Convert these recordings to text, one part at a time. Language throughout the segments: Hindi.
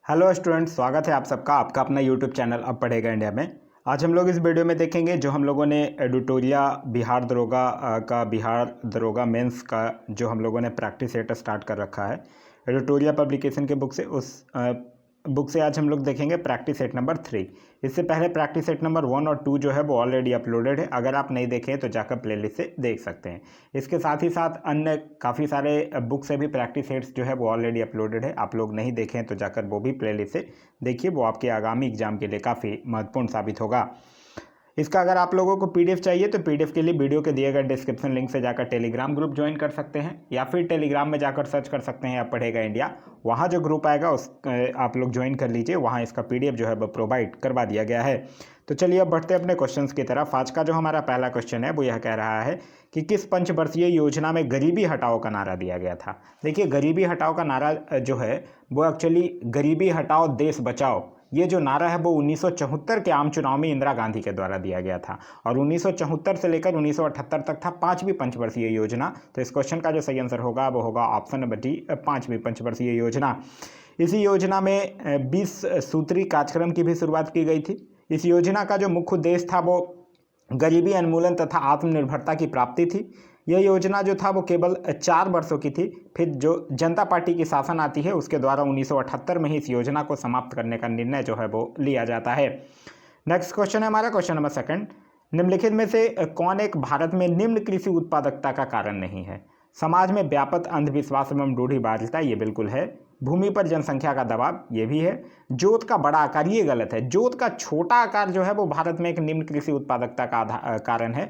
हेलो स्टूडेंट्स, स्वागत है आप सबका आपका अपना यूट्यूब चैनल अब पढ़ेगा इंडिया में। आज हम लोग इस वीडियो में देखेंगे जो हम लोगों ने एडिटोरिया बिहार दरोगा मेंस का जो हम लोगों ने प्रैक्टिस सेट स्टार्ट कर रखा है एडिटोरिया पब्लिकेशन के बुक से। उस बुक से आज हम लोग देखेंगे प्रैक्टिस सेट नंबर 3। इससे पहले प्रैक्टिस सेट नंबर 1 और 2 जो है वो ऑलरेडी अपलोडेड है। अगर आप नहीं देखें तो जाकर प्लेलिस्ट से देख सकते हैं। इसके साथ ही साथ अन्य काफ़ी सारे बुक से भी प्रैक्टिस सेट्स जो है वो ऑलरेडी अपलोडेड है। आप लोग नहीं देखें तो जाकर वो भी प्लेलिस्ट से देखिए, वो आपके आगामी एग्जाम के लिए काफ़ी महत्वपूर्ण साबित होगा। इसका अगर आप लोगों को पीडीएफ चाहिए तो पीडीएफ के लिए वीडियो के दिए गए डिस्क्रिप्शन लिंक से जाकर टेलीग्राम ग्रुप ज्वाइन कर सकते हैं, या फिर टेलीग्राम में जाकर सर्च कर सकते हैं अब पढ़ेगा इंडिया। वहाँ जो ग्रुप आएगा उस आप लोग ज्वाइन कर लीजिए, वहाँ इसका पीडीएफ जो है वो प्रोवाइड करवा दिया गया है। तो चलिए अब बढ़ते हैं अपने क्वेश्चंस की तरफ। आज का जो हमारा पहला क्वेश्चन है वो यह कह रहा है कि किस पंचवर्षीय योजना में गरीबी हटाओ का नारा दिया गया था। देखिए, गरीबी हटाओ का नारा जो है वो एक्चुअली गरीबी हटाओ देश बचाओ, ये जो नारा है वो 1974 के आम चुनाव में इंदिरा गांधी के द्वारा दिया गया था और 1974 से लेकर 1978 तक था 5वीं पंचवर्षीय योजना। तो इस क्वेश्चन का जो सही आंसर होगा वो होगा ऑप्शन नंबर डी, 5वीं पंचवर्षीय योजना। इसी योजना में 20 सूत्री कार्यक्रम की भी शुरुआत की गई थी। इस योजना का जो मुख्य उद्देश्य था वो गरीबी उन्मूलन तथा आत्मनिर्भरता की प्राप्ति थी। यह योजना जो था वो केवल 4 वर्षों की थी। फिर जो जनता पार्टी की शासन आती है उसके द्वारा 1978 में ही इस योजना को समाप्त करने का निर्णय जो है वो लिया जाता है। नेक्स्ट क्वेश्चन है हमारा क्वेश्चन नंबर 2। निम्नलिखित में से कौन एक भारत में निम्न कृषि उत्पादकता का कारण नहीं है। समाज में व्यापक अंधविश्वास एवं रूढ़िवादिता, ये बिल्कुल है। भूमि पर जनसंख्या का दबाव, ये भी है। जोत का बड़ा आकार, ये गलत है। जोत का छोटा आकार जो है वो भारत में एक निम्न कृषि उत्पादकता का कारण है।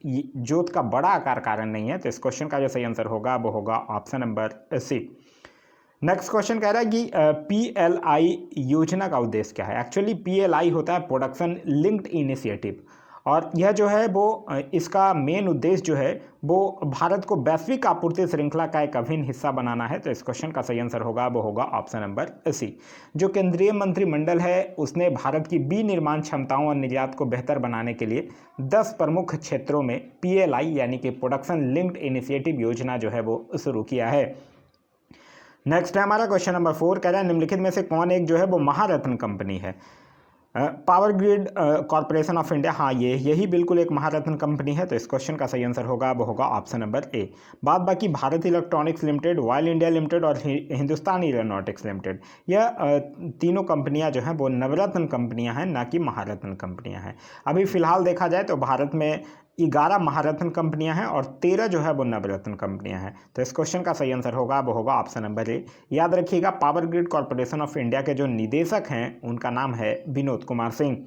जोत का बड़ा आकार कारण नहीं है। तो इस क्वेश्चन का जो सही आंसर होगा वो होगा option number C. Next question कह रहा है कि PLI योजना का उद्देश्य क्या है। एक्चुअली PLI होता है प्रोडक्शन लिंक्ड इनिशिएटिव, और यह जो है वो इसका मेन उद्देश्य जो है वो भारत को वैश्विक आपूर्ति श्रृंखला का एक अभिन्न हिस्सा बनाना है। तो इस क्वेश्चन का सही आंसर होगा वो होगा ऑप्शन नंबर सी। जो केंद्रीय मंत्रिमंडल है उसने भारत की विनिर्माण क्षमताओं और निर्यात को बेहतर बनाने के लिए 10 प्रमुख क्षेत्रों में PLI यानी कि प्रोडक्शन लिंक्ड इनिशिएटिव योजना जो है वो शुरू किया है। नेक्स्ट है हमारा क्वेश्चन नंबर 4। कह रहा है निम्नलिखित में से कौन एक जो है वो महारत्न कंपनी है। Power grid corporation of India, हाँ यही बिल्कुल एक महारत्न कंपनी है। तो इस क्वेश्चन का सही आंसर होगा वो होगा ऑप्शन नंबर ए। बाद बाकी Bharat electronics limited, oil India limited और हिंदुस्तान एरोनॉटिक्स लिमिटेड, यह तीनों कंपनियां जो हैं वो नवरत्न कंपनियां हैं, ना कि महारत्न कंपनियां हैं। अभी फिलहाल देखा जाए तो भारत में 11 महारत्न कंपनियां हैं और 13 जो है वो नवरत्न कंपनियां हैं। तो इस क्वेश्चन का सही आंसर होगा वो होगा ऑप्शन नंबर ए। याद रखिएगा, power grid corporation of India के जो निदेशक हैं उनका नाम है विनोद कुमार सिंह।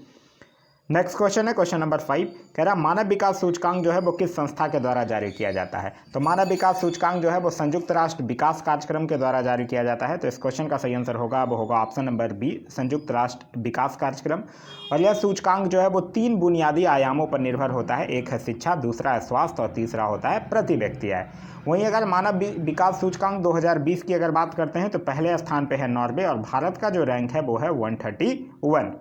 नेक्स्ट क्वेश्चन है क्वेश्चन नंबर 5। कह रहा मानव विकास सूचकांक जो है वो किस संस्था के द्वारा जारी किया जाता है। तो मानव विकास सूचकांक जो है वो संयुक्त राष्ट्र विकास कार्यक्रम के द्वारा जारी किया जाता है। तो इस क्वेश्चन का सही आंसर होगा वो होगा ऑप्शन नंबर बी, संयुक्त राष्ट्र विकास कार्यक्रम। और यह सूचकांक जो है वो 3 बुनियादी आयामों पर निर्भर होता है। एक है शिक्षा, दूसरा है स्वास्थ्य और तीसरा होता है प्रति व्यक्ति आय। वहीं अगर मानव विकास सूचकांक 2020 की अगर बात करते हैं तो पहले स्थान पर है नॉर्वे और भारत का जो रैंक है वो है 131।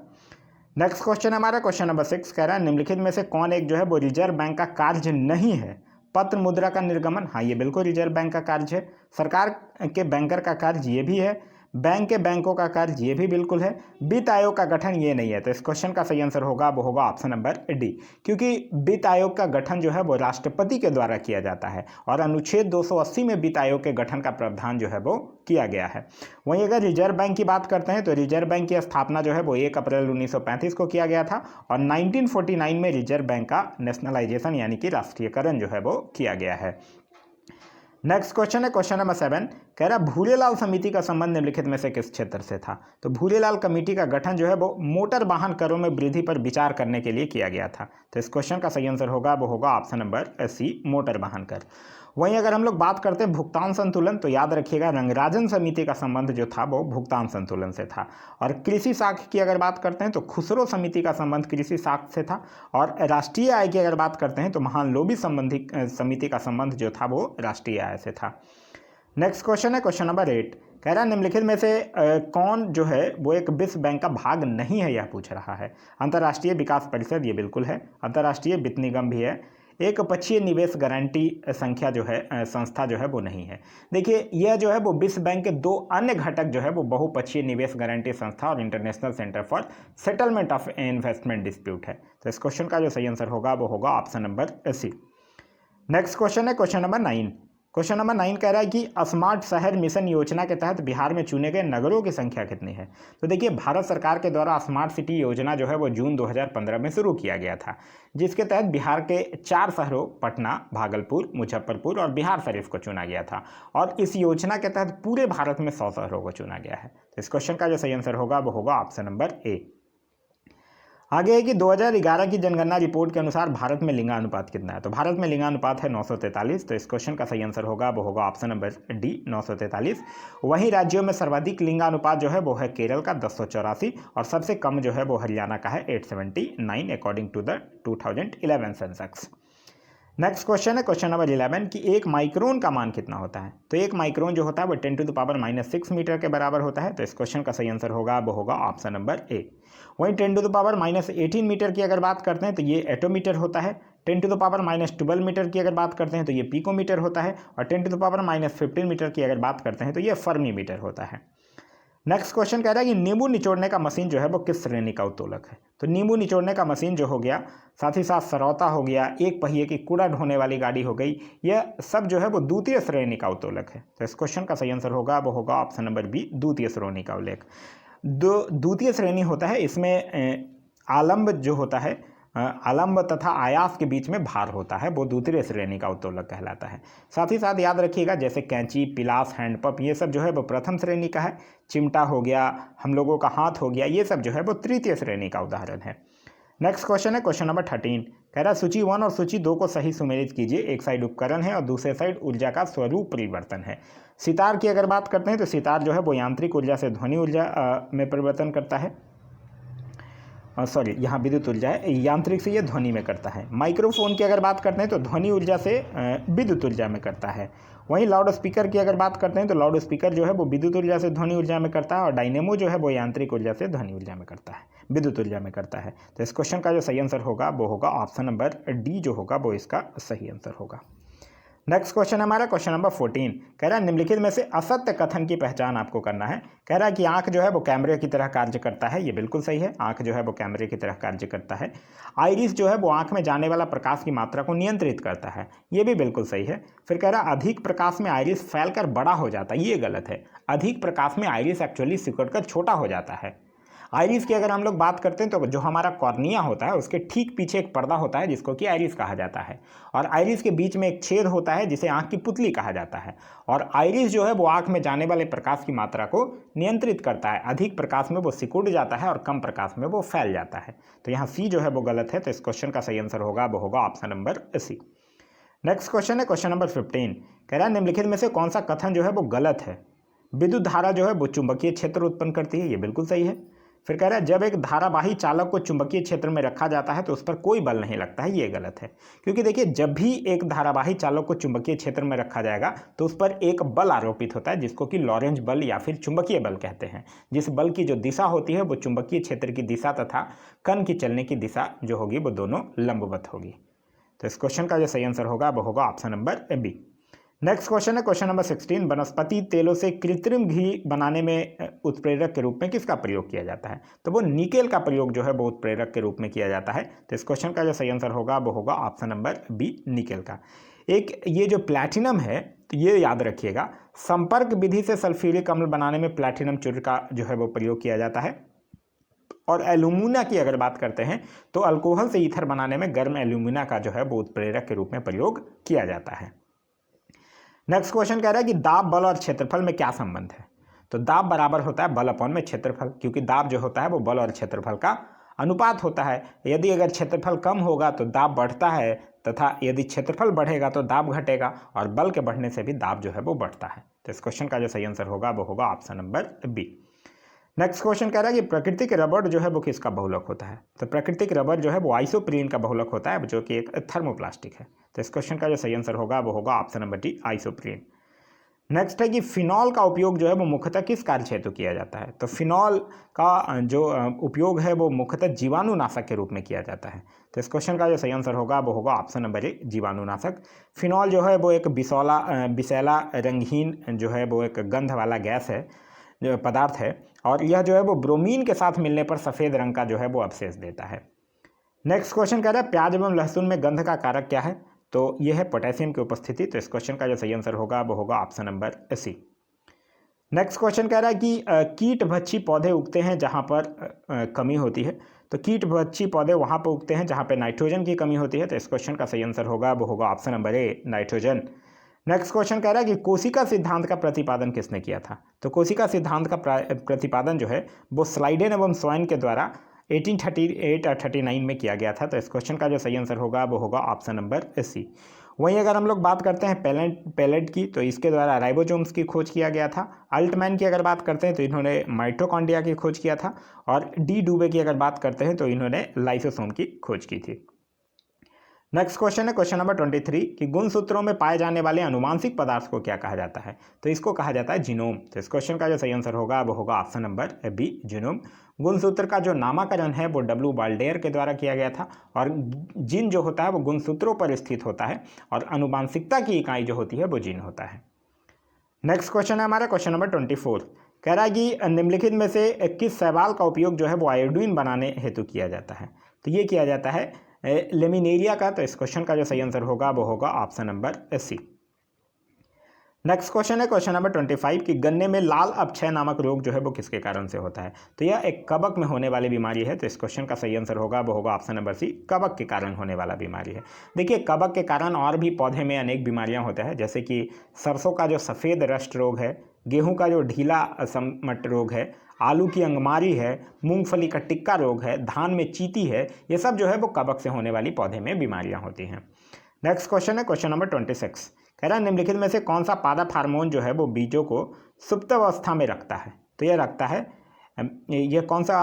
नेक्स्ट क्वेश्चन है हमारा क्वेश्चन नंबर 6। कह रहा है निम्नलिखित में से कौन एक जो है वो रिजर्व बैंक का कार्य नहीं है। पत्र मुद्रा का निर्गमन, हाँ ये बिल्कुल रिजर्व बैंक का कार्य है। सरकार के बैंकर का कार्य, ये भी है। बैंक के बैंकों का कार्य, ये भी बिल्कुल है। वित्त आयोग का गठन, ये नहीं है। तो इस क्वेश्चन का सही आंसर होगा वो होगा ऑप्शन नंबर डी, क्योंकि वित्त आयोग का गठन जो है वो राष्ट्रपति के द्वारा किया जाता है और अनुच्छेद 280 में वित्त आयोग के गठन का प्रावधान जो है वो किया गया है। वहीं अगर रिजर्व बैंक की बात करते हैं तो रिजर्व बैंक की स्थापना जो है वो 1 अप्रैल 1935 को किया गया था और 1949 में रिजर्व बैंक का नेशनलाइजेशन यानी कि राष्ट्रीयकरण जो है वो किया गया है। नेक्स्ट क्वेश्चन है क्वेश्चन नंबर 7। कह रहा भूरेलाल समिति का संबंध निम्नलिखित में से किस क्षेत्र से था। तो भूरेलाल कमेटी का गठन जो है वो मोटर वाहन करों में वृद्धि पर विचार करने के लिए किया गया था। तो इस क्वेश्चन का सही आंसर होगा वो होगा ऑप्शन नंबर सी, मोटर वाहन कर। वहीं अगर हम लोग बात करते हैं भुगतान संतुलन, तो याद रखिएगा रंगराजन समिति का संबंध जो था वो भुगतान संतुलन से था। और कृषि साख की अगर बात करते हैं तो खुसरो समिति का संबंध कृषि साख से था। और राष्ट्रीय आय की अगर बात करते हैं तो महान लोभी संबंधी समिति का संबंध जो था वो राष्ट्रीय आय से था। नेक्स्ट क्वेश्चन है क्वेश्चन नंबर 8। कह रहा है निम्नलिखित में से कौन जो है वो एक विश्व बैंक का भाग नहीं है, यह पूछ रहा है। अंतर्राष्ट्रीय विकास परिषद, ये बिल्कुल है। अंतर्राष्ट्रीय वित्त निगम भी है। एक पक्षीय निवेश गारंटी संख्या जो है संस्था जो है वो नहीं है। देखिए यह जो है वो विश्व बैंक के दो अन्य घटक जो है वो बहुपक्षीय निवेश गारंटी संस्था और international centre for settlement of investment dispute है। तो इस क्वेश्चन का जो सही आंसर होगा वो होगा option number C. Next question है क्वेश्चन नंबर 9। क्वेश्चन नंबर 9 कह रहा है कि स्मार्ट शहर मिशन योजना के तहत बिहार में चुने गए नगरों की संख्या कितनी है। तो देखिए भारत सरकार के द्वारा स्मार्ट सिटी योजना जो है वो जून 2015 में शुरू किया गया था, जिसके तहत बिहार के 4 शहरों पटना, भागलपुर, मुजफ्फरपुर और बिहार शरीफ को चुना गया था और इस योजना के तहत पूरे भारत में 100 शहरों को चुना गया है। तो इस क्वेश्चन का जो सही आंसर होगा वो होगा ऑप्शन नंबर ए। आगे है कि 2011 की जनगणना रिपोर्ट के अनुसार भारत में लिंगानुपात कितना है। तो भारत में लिंगानुपात है 943। तो इस क्वेश्चन का सही आंसर होगा वो होगा ऑप्शन नंबर डी 943। वहीं राज्यों में सर्वाधिक लिंगानुपात जो है वो है केरल का 1084 और सबसे कम जो है वो हरियाणा का है 879 according to the 2011 census. Next question है क्वेश्चन नंबर 11 कि एक माइक्रोन का मान कितना होता है। तो एक माइक्रोन जो होता है वो 10⁻⁻6 मीटर के बराबर होता है। तो इस क्वेश्चन का सही आंसर होगा वो होगा ऑप्शन नंबर ए। वहीं 10⁻18 मीटर की अगर बात करते हैं तो ये एटोमीटर होता है। 10⁻12 मीटर की अगर बात करते हैं तो ये पिकोमीटर होता है और 10⁻15 मीटर की अगर बात करते हैं तो ये फर्मी मीटर होता है। नेक्स्ट क्वेश्चन कह रहा है कि नींबू निचोड़ने का मशीन जो है वो किस श्रेणी का उत्तोलक है। तो नींबू निचोड़ने का मशीन जो हो गया, साथ ही साथ सरौता हो गया, एक पहिए की कूड़ा ढोने वाली गाड़ी हो गई, यह सब जो है वो द्वितीय श्रेणी का उत्तोलक है। तो इस क्वेश्चन का सही आंसर होगा वो होगा ऑप्शन नंबर बी द्वितीय श्रेणी का उल्लेख। द्वितीय श्रेणी होता है, इसमें आलम्ब जो होता है, आलम्ब तथा आयास के बीच में भार होता है, वो दूसरे श्रेणी का उत्तोलक कहलाता है। साथ ही साथ याद रखिएगा जैसे कैंची, पिलास, हैंडपंप ये सब जो है वो प्रथम श्रेणी का है। चिमटा हो गया, हम लोगों का हाथ हो गया, ये सब जो है वो तृतीय श्रेणी का उदाहरण है। नेक्स्ट क्वेश्चन है क्वेश्चन नंबर 13। कह रहा है सूची 1 और सूची 2 को सही सुमेलित कीजिए। एक साइड उपकरण है और दूसरे साइड ऊर्जा का स्वरूप परिवर्तन है। सितार की अगर बात करते हैं तो सितार जो है वो यांत्रिक ऊर्जा से ध्वनि ऊर्जा में परिवर्तन करता है। सॉरी, यहाँ विद्युत ऊर्जा है, यांत्रिक से ये ध्वनि में करता है। माइक्रोफोन की अगर बात करते हैं तो ध्वनि ऊर्जा से विद्युत ऊर्जा में करता है। वहीं लाउड स्पीकर की अगर बात करते हैं तो लाउड स्पीकर जो है वो विद्युत ऊर्जा से ध्वनि ऊर्जा में करता है और डायनेमो जो है वो यांत्रिक ऊर्जा से ध्वनि ऊर्जा में करता है, विद्युत ऊर्जा में करता है। तो इस क्वेश्चन का जो सही आंसर होगा वो होगा ऑप्शन नंबर डी जो होगा वो इसका सही आंसर होगा। नेक्स्ट क्वेश्चन है हमारा क्वेश्चन नंबर 14। कह रहा है निम्नलिखित में से असत्य कथन की पहचान आपको करना है। कह रहा है कि आंख जो है वो कैमरे की तरह कार्य करता है, ये बिल्कुल सही है, आंख जो है वो कैमरे की तरह कार्य करता है। आइरिस जो है वो आंख में जाने वाला प्रकाश की मात्रा को नियंत्रित करता है, ये भी बिल्कुल सही है। फिर कह रहा है अधिक प्रकाश में आइरिस फैलकर बड़ा हो जाता है, ये गलत है। अधिक प्रकाश में आइरिस एक्चुअली सिकुड़कर छोटा हो जाता है। आइरिस की अगर हम लोग बात करते हैं तो जो हमारा कॉर्निया होता है उसके ठीक पीछे एक पर्दा होता है जिसको कि आइरिस कहा जाता है और आइरिस के बीच में एक छेद होता है जिसे आंख की पुतली कहा जाता है। और आइरिस जो है वो आंख में जाने वाले प्रकाश की मात्रा को नियंत्रित करता है। अधिक प्रकाश में वो सिकुड़ जाता है और कम प्रकाश में वो फैल जाता है। तो यहाँ सी जो है वो गलत है। तो इस क्वेश्चन का सही आंसर होगा वो होगा option number C. Next question है क्वेश्चन नंबर 15। कह रहा है निम्नलिखित में से कौन सा कथन जो है वो गलत है। विद्युत धारा जो है वो चुंबकीय क्षेत्र उत्पन्न करती है, ये बिल्कुल सही है। फिर कह रहा है जब एक धारावाही चालक को चुंबकीय क्षेत्र में रखा जाता है तो उस पर कोई बल नहीं लगता है, ये गलत है। क्योंकि देखिए जब भी एक धारावाही चालक को चुंबकीय क्षेत्र में रखा जाएगा तो उस पर एक बल आरोपित होता है जिसको कि लॉरेंज बल या फिर चुंबकीय बल कहते हैं। जिस बल की जो दिशा होती है वो चुंबकीय क्षेत्र की दिशा तथा कण की चलने की दिशा जो होगी वो दोनों लंबवत होगी। तो इस क्वेश्चन का जो सही आंसर होगा वो होगा option number B. Next question है क्वेश्चन नंबर 16। वनस्पति तेलों से कृत्रिम घी बनाने में उत्प्रेरक के रूप में किसका प्रयोग किया जाता है। तो वो निकेल का प्रयोग जो है वो उत्प्रेरक के रूप में किया जाता है। तो इस क्वेश्चन का जो सही आंसर होगा वो होगा ऑप्शन नंबर बी निकेल का। एक ये जो प्लैटिनम है तो ये याद रखिएगा, संपर्क विधि से सल्फ्यूरिक अम्ल बनाने में प्लैटिनम चूर्ण का जो है वो प्रयोग किया जाता है। और एल्यूमिना की अगर बात करते हैं तो अल्कोहल से ईथर बनाने में गर्म एल्यूमिना का जो है वो उत्प्रेरक के रूप में प्रयोग किया जाता है। नेक्स्ट क्वेश्चन कह रहा है कि दाब, बल और क्षेत्रफल में क्या संबंध है। तो दाब बराबर होता है बल अपॉन में क्षेत्रफल, क्योंकि दाब जो होता है वो बल और क्षेत्रफल का अनुपात होता है। यदि अगर क्षेत्रफल कम होगा तो दाब बढ़ता है तथा यदि क्षेत्रफल बढ़ेगा तो दाब घटेगा और बल के बढ़ने से भी दाब जो है वो बढ़ता है। तो इस क्वेश्चन का जो सही आंसर होगा वो होगा option number B. Next question कह रहा है कि प्राकृतिक रबड़ जो है वो किसका बहुलक होता है। तो प्राकृतिक रबड़ जो है वो आइसोप्रीन का बहुलक होता है जो कि एक थर्मोप्लास्टिक है। तो इस क्वेश्चन का जो सही आंसर होगा वो होगा option number D isoprene. Next है कि फिनॉल का उपयोग जो है वो मुख्यतः किस कार्य हेतु किया जाता है? तो फिनॉल का जो उपयोग है वो मुख्यतः जीवाणुनाशक के रूप में किया जाता है। तो इस क्वेश्चन का जो सही आंसर होगा वो होगा ऑप्शन नंबर ए, जीवाणुनाशक। फिनॉल जो है वो एक बिसैला रंगहीन जो है वो एक गंध वाला गैस है, जो पदार्थ है, और यह जो है वो ब्रोमीन के साथ मिलने पर सफ़ेद रंग का जो है वो अवशेष देता है। नेक्स्ट क्वेश्चन कह रहा है प्याज एवं लहसुन में गंध का कारक क्या है? तो यह है पोटेशियम की उपस्थिति। तो इस क्वेश्चन का जो सही आंसर होगा वो होगा option number C. Next question कह रहा है कि कीटभक्षी पौधे उगते हैं जहां पर कमी होती है। तो कीटभक्षी पौधे वहां पर उगते हैं जहां पर नाइट्रोजन की कमी होती है। तो इस क्वेश्चन का सही आंसर होगा वो होगा ऑप्शन नंबर ए, नाइट्रोजन। नेक्स्ट क्वेश्चन कह रहा है कि कोशिका सिद्धांत का प्रतिपादन किसने किया था? तो कोशिका सिद्धांत का प्रतिपादन जो है वो स्लाइडेन एवं स्वयं के द्वारा 1838 और 39 में किया गया था। तो इस क्वेश्चन का जो सही आंसर होगा वो होगा ऑप्शन नंबर सी। वहीं अगर हम लोग बात करते हैं पेलेट की, तो इसके द्वारा राइबोसोम्स की खोज किया गया था। अल्टमैन की अगर बात करते हैं तो इन्होंने माइटोकॉन्ड्रिया की खोज किया था। और डी डुबे की अगर बात करते हैं तो इन्होंने लाइसोसोम की खोज की थी। नेक्स्ट क्वेश्चन है क्वेश्चन नंबर 23 कि गुणसूत्रों में पाए जाने वाले अनुवांशिक पदार्थ को क्या कहा जाता है? तो इसको कहा जाता है जीनोम। तो इस क्वेश्चन का जो सही आंसर होगा वो होगा ऑप्शन नंबर बी, जीनोम। गुणसूत्र का जो नामकरण है वो डब्ल्यू बाल्डेयर के द्वारा किया गया था। और जीन जो होता है वो गुणसूत्रों पर स्थित होता है और अनुवांशिकता की इकाई जो होती है वो जीन होता है। नेक्स्ट क्वेश्चन है हमारा क्वेश्चन नंबर 24। कह रहा है कि निम्नलिखित में से किस शैवाल का उपयोग जो है वो आयोडीन बनाने हेतु किया जाता है? तो ये किया जाता है लेमिनेरिया का। तो इस क्वेश्चन का जो सही आंसर होगा वो होगा option number C. Next question है क्वेश्चन नंबर 25 कि गन्ने में लाल अपक्षय नामक रोग जो है वो किसके कारण से होता है? तो यह एक कवक में होने वाली बीमारी है। तो इस क्वेश्चन का सही आंसर होगा वो होगा ऑप्शन नंबर सी, कवक के कारण होने वाला बीमारी है। देखिए, कवक के कारण और भी पौधे में अनेक बीमारियां होते हैं, जैसे कि सरसों का जो सफ़ेद रस्ट रोग है, गेहूं का जो ढीला समट रोग है, आलू की अंगमारी है, मूंगफली का टिक्का रोग है, धान में चीती है, ये सब जो है वो कवक से होने वाली पौधे में बीमारियां होती हैं। नेक्स्ट क्वेश्चन है क्वेश्चन नंबर 26। कह रहा है निम्नलिखित में से कौन सा पादप हार्मोन जो है वो बीजों को सुप्त अवस्था में रखता है? तो यह रखता है, ये कौन सा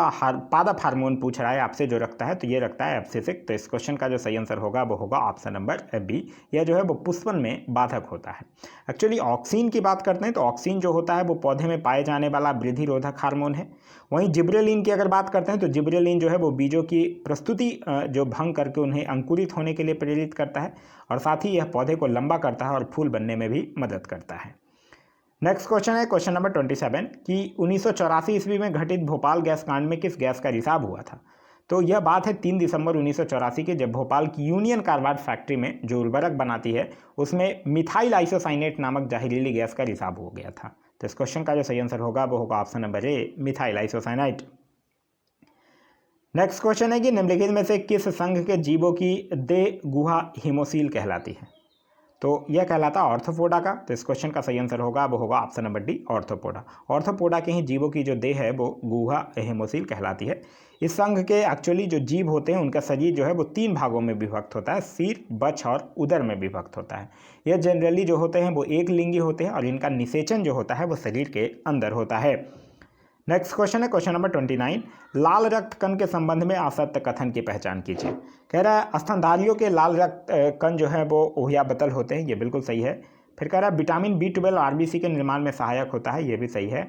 पादप हार्मोन पूछ रहा है आपसे, जो रखता है? तो ये रखता है एब्सिसिक। तो इस क्वेश्चन का जो सही आंसर होगा वो होगा ऑप्शन नंबर बी। यह जो है वो पुष्पन में बाधक होता है। एक्चुअली ऑक्सीन की बात करते हैं तो ऑक्सीन जो होता है वो पौधे में पाए जाने वाला वृद्धि रोधक हार्मोन है। वहीं जिब्रेलिन की अगर बात करते हैं तो जिब्रेलिन जो है वो बीजों की प्रस्तुति जो भंग करके उन्हें अंकुरित होने के लिए प्रेरित करता है, और साथ ही यह पौधे को लंबा करता है और फूल बनने में भी मदद करता है। नेक्स्ट क्वेश्चन है क्वेश्चन नंबर 27 कि 1984 ईस्वी में घटित भोपाल गैस कांड में किस गैस का रिसाव हुआ था? तो यह बात है 3 दिसंबर 1984 की, जब भोपाल की यूनियन कार्बाइड फैक्ट्री में जो उर्वरक बनाती है उसमें मिथाइल आइसोसाइनेट नामक जहरीली गैस का रिसाव हो गया था। तो इस क्वेश्चन का जो सही आंसर होगा वो होगा ऑप्शन नंबर ए, मिथाइल आइसोसाइनाइट। नेक्स्ट क्वेश्चन है कि निम्नलिखित में से किस संघ के जीवों की देह गुहा हीमोसील कहलाती है? तो यह कहलाता है ऑर्थोपोडा का। तो इस क्वेश्चन का सही आंसर होगा वो होगा option number D, arthropoda. Arthropoda के ही जीवों की जो देह है वो गुहा हेमोसील कहलाती है। इस संघ के एक्चुअली जो जीव होते हैं उनका शरीर जो है वो 3 भागों में विभक्त होता है, सिर, बछ और उदर में विभक्त होता है। यह जनरली जो होते हैं वो एक लिंगी होते हैं और इनका निषेचन जो होता है वो शरीर के अंदर होता है। नेक्स्ट क्वेश्चन है क्वेश्चन नंबर 29। लाल रक्त कण के संबंध में असत्य कथन की पहचान कीजिए। कह रहा है स्तनधारियों के लाल रक्त कण जो है वो ओहियाबतल होते हैं, ये बिल्कुल सही है। फिर कह रहा है विटामिन B12 आरबीसी के निर्माण में सहायक होता है, ये भी सही है।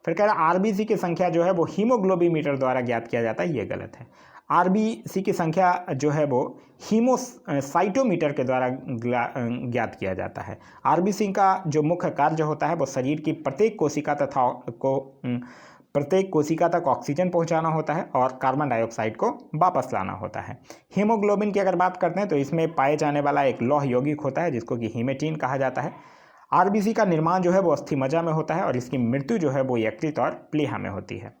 फिर कह रहा है आरबीसी की संख्या जो है वो हीमोग्लोबिमीटर द्वारा ज्ञात किया जाता है, ये गलत है। आरबीसी की संख्या जो है वो हीमोसाइटोमीटर के द्वारा ज्ञात किया जाता है। आरबीसी का जो मुख्य कार्य होता है वो शरीर की प्रत्येक कोशिका तक ऑक्सीजन पहुंचाना होता है और कार्बन डाइऑक्साइड को वापस लाना होता है। हीमोग्लोबिन की अगर बात करते हैं तो इसमें पाए जाने वाला एक लौह यौगिक होता है जिसको कि हीमेटीन कहा जाता है। आरबीसी का निर्माण जो है वो अस्थिमज्जा में होता है और इसकी मृत्यु जो है वो यकृत और प्लीहा में होती है।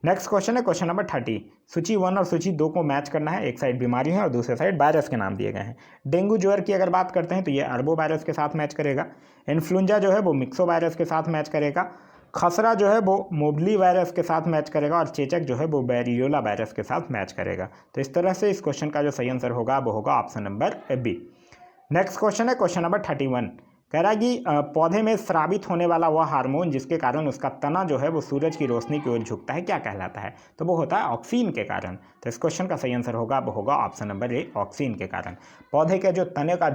नेक्स्ट क्वेश्चन है क्वेश्चन नंबर 30। सूची 1 और सूची 2 को मैच करना है। एक साइड बीमारी है और दूसरे साइड वायरस के नाम दिए गए हैं। डेंगू ज्वर की अगर बात करते हैं तो ये अरबो वायरस के साथ मैच करेगा। इन्फ्लुएंजा जो है वो मिक्सो वायरस के साथ मैच करेगा। खसरा जो है वो मोबली वायरस के साथ मैच करेगा और चेचक जो है वो बैरियोला वायरस के साथ मैच करेगा। तो इस तरह से इस क्वेश्चन का जो सही आंसर होगा वो होगा option number B. Next question है क्वेश्चन नंबर 31 कह रहा है कि पौधे में स्रावित होने वाला वह हार्मोन जिसके कारण उसका तना जो है वो सूरज की रोशनी की ओर झुकता है क्या कहलाता है? तो वो होता है ऑक्सीन के कारण। तो इस क्वेश्चन का सही आंसर होगा वो होगा ऑप्शन नंबर ए, ऑक्सीन के कारण। पौधे के जो तने का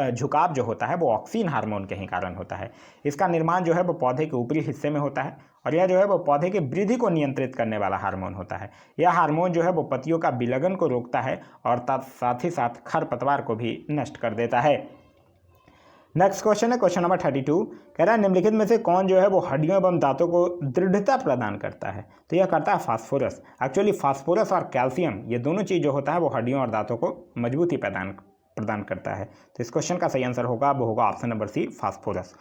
झुकाव जो होता है वो ऑक्सीन हार्मोन के ही कारण होता है। इसका निर्माण जो है वो पौधे के ऊपरी हिस्से में होता है और यह जो है वो पौधे की वृद्धि को नियंत्रित करने वाला हार्मोन होता है। यह हार्मोन जो है वो पत्तियों का विलगन को रोकता है और साथ ही साथ खरपतवार को भी नष्ट कर देता है। नेक्स्ट क्वेश्चन है क्वेश्चन नंबर 32। कह रहा है निम्नलिखित में से कौन जो है वो हड्डियों एवं दांतों को दृढ़ता प्रदान करता है? तो यह करता है फास्फोरस। एक्चुअली फास्फोरस और कैल्शियम ये दोनों चीज़ जो होता है वो हड्डियों और दांतों को मजबूती प्रदान करता है। तो इस क्वेश्चन का सही आंसर होगा वो होगा ऑप्शन नंबर सी, फास्फोरस।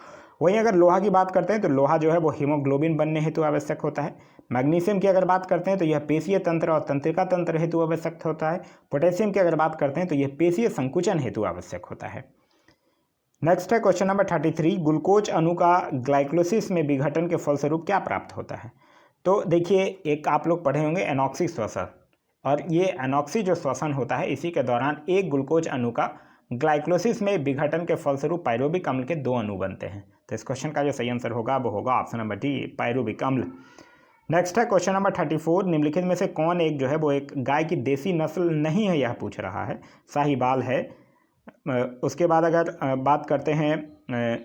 वहीं अगर लोहा की बात करते हैं तो लोहा जो है वो हीमोग्लोबिन बनने हेतु आवश्यक होता है। मैग्नीशियम की अगर बात करते हैं तो यह पेशीय तंत्र और तंत्रिका तंत्र हेतु आवश्यक होता है। पोटेशियम की अगर बात करते हैं तो यह पेशीय संकुचन हेतु आवश्यक होता है। नेक्स्ट है क्वेश्चन नंबर 33। ग्लूकोज अणु का ग्लाइकोलिसिस में विघटन के फलस्वरूप क्या प्राप्त होता है? तो देखिए, एक आप लोग पढ़े होंगे एनॉक्सी श्वसन, और ये एनॉक्सी जो श्वसन होता है इसी के दौरान एक ग्लूकोज अणु का ग्लाइकोलिसिस में विघटन के फलस्वरूप पायरुविक अम्ल के 2 अणु बनते हैं। तो इस क्वेश्चन का जो सही आंसर होगा वो होगा ऑप्शन नंबर डी, पायरुविक अम्ल। नेक्स्ट है क्वेश्चन नंबर 34। निम्नलिखित में से कौन एक जो है वो एक गाय की देसी नस्ल नहीं है, यह पूछ रहा है। साहिवाल है। उसके बाद अगर बात करते हैं